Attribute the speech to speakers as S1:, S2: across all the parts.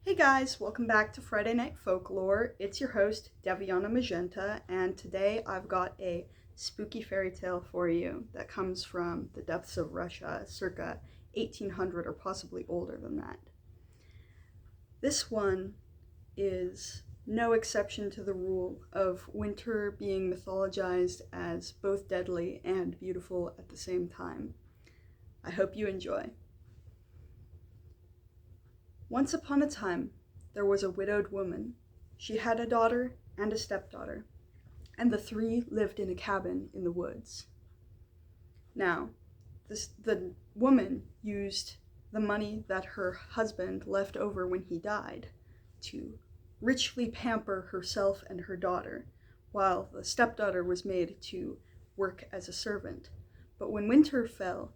S1: Hey guys, welcome back to Friday Night Folklore. It's your host, Devianamagenta, and today I've got a spooky fairy tale for you that comes from the depths of Russia, circa 1800 or possibly older than that. This one is no exception to the rule of winter being mythologized as both deadly and beautiful at the same time. I hope you enjoy. Once upon a time, there was a widowed woman. She had a daughter and a stepdaughter, and the three lived in a cabin in the woods. Now, the woman used the money that her husband left over when he died to richly pamper herself and her daughter, while the stepdaughter was made to work as a servant. But when winter fell,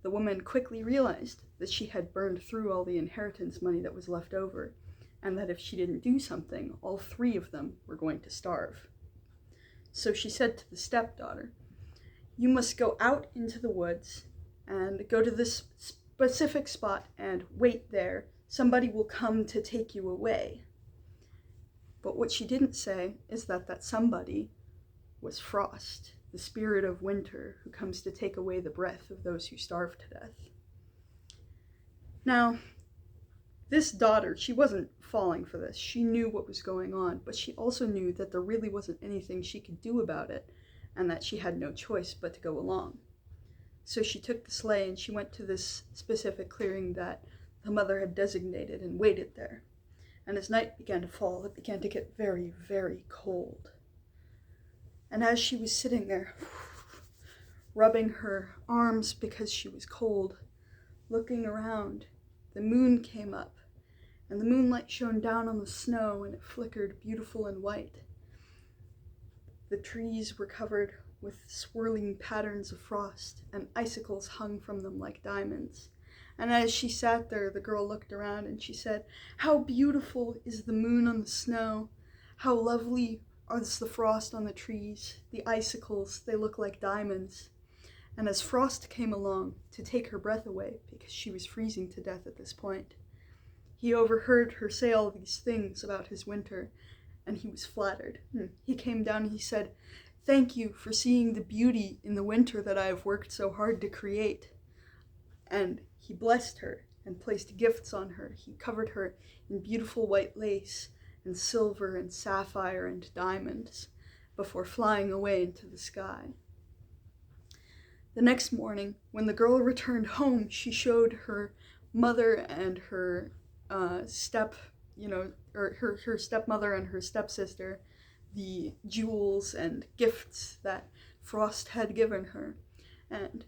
S1: the woman quickly realized that she had burned through all the inheritance money that was left over, and that if she didn't do something, all three of them were going to starve. So she said to the stepdaughter, "You must go out into the woods and go to this specific spot and wait there. Somebody will come to take you away." But what she didn't say is that somebody was Frost, the spirit of winter, who comes to take away the breath of those who starve to death. Now, this daughter, she wasn't falling for this. She knew what was going on, but she also knew that there really wasn't anything she could do about it, and that she had no choice but to go along. So she took the sleigh and she went to this specific clearing that the mother had designated and waited there. And as night began to fall, it began to get very, very cold. And as she was sitting there, rubbing her arms because she was cold, looking around, the moon came up, and the moonlight shone down on the snow, and it flickered beautiful and white. The trees were covered with swirling patterns of frost, and icicles hung from them like diamonds. And as she sat there, the girl looked around and she said, "How beautiful is the moon on the snow! How lovely is the frost on the trees, the icicles, they look like diamonds." And as Frost came along to take her breath away, because she was freezing to death at this point, he overheard her say all these things about his winter, and he was flattered. He came down and he said, "Thank you for seeing the beauty in the winter that I have worked so hard to create." And he blessed her and placed gifts on her. He covered her in beautiful white lace and silver and sapphire and diamonds before flying away into the sky. The next morning, when the girl returned home, she showed her mother and her her stepmother and her stepsister the jewels and gifts that Frost had given her. And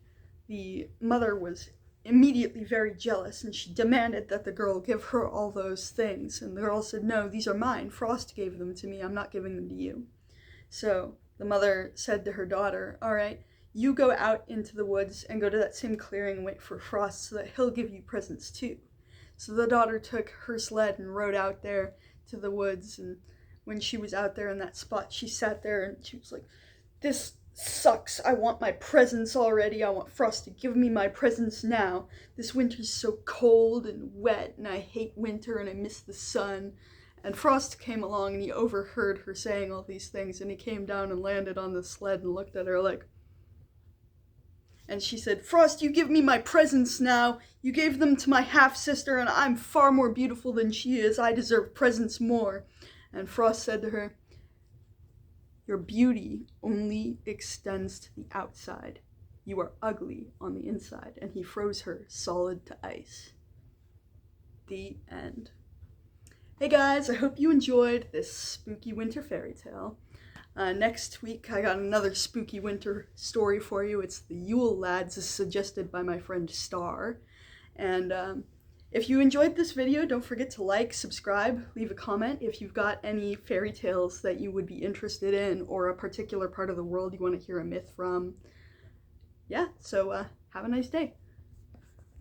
S1: the mother was immediately very jealous, and she demanded that the girl give her all those things. And the girl said, "No, these are mine. Frost gave them to me. I'm not giving them to you." So the mother said to her daughter, "All right, you go out into the woods and go to that same clearing and wait for Frost so that he'll give you presents too." So the daughter took her sled and rode out there to the woods, and when she was out there in that spot, she sat there and she was like, "This sucks. I want my presents already. I want Frost to give me my presents now. This winter's so cold and wet, and I hate winter, and I miss the sun." And Frost came along and he overheard her saying all these things, and he came down and landed on the sled and looked at her like, and she said, "Frost, you give me my presents now. You gave them to my half-sister, and I'm far more beautiful than she is. I deserve presents more." And Frost said to her, "Your beauty only extends to the outside. You are ugly on the inside." And he froze her solid to ice. The end. Hey guys, I hope you enjoyed this spooky winter fairy tale. Next week, I got another spooky winter story for you. It's the Yule Lads, as suggested by my friend Star. And if you enjoyed this video, don't forget to like, subscribe, leave a comment if you've got any fairy tales that you would be interested in, or a particular part of the world you want to hear a myth from. Yeah, so have a nice day.